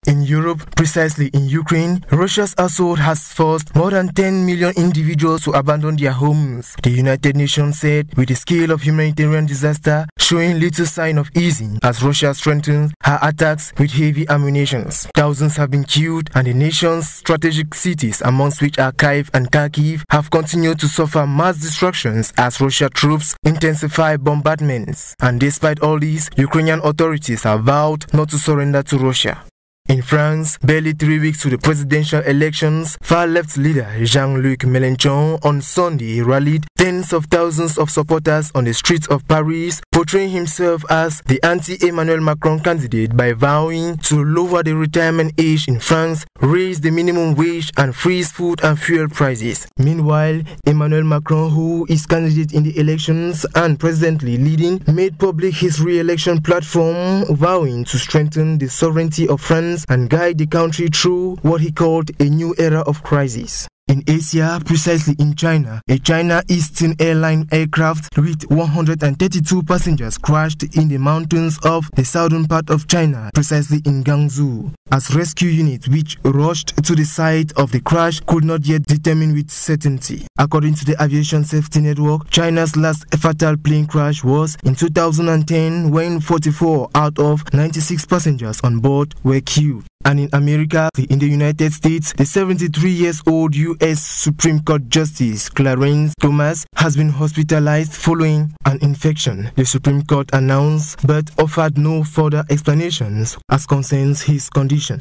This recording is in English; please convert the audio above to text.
In Europe, precisely in Ukraine, Russia's assault has forced more than 10 million individuals to abandon their homes. The United Nations said, with the scale of humanitarian disaster showing little sign of easing as Russia strengthens her attacks with heavy ammunition. Thousands have been killed, and the nation's strategic cities, amongst which are Kyiv and Kharkiv, have continued to suffer mass destructions as Russian troops intensify bombardments. And despite all this, Ukrainian authorities have vowed not to surrender to Russia. In France, barely 3 weeks to the presidential elections, far-left leader Jean-Luc Mélenchon on Sunday rallied tens of thousands of supporters on the streets of Paris, portraying himself as the anti-Emmanuel Macron candidate by vowing to lower the retirement age in France, raise the minimum wage and freeze food and fuel prices. Meanwhile, Emmanuel Macron, who is candidate in the elections and presently leading, made public his re-election platform, vowing to strengthen the sovereignty of France and guide the country through what he called a new era of crisis. In Asia, precisely in China, a China Eastern Airline aircraft with 132 passengers crashed in the mountains of the southern part of China, precisely in Guangzhou, as rescue units which rushed to the site of the crash could not yet determine with certainty. According to the Aviation Safety Network, China's last fatal plane crash was in 2010 when 44 out of 96 passengers on board were killed. And in America, in the United States, the 73-year-old U.S. Supreme Court Justice Clarence Thomas has been hospitalized following an infection, the Supreme Court announced, but offered no further explanations as concerns his condition.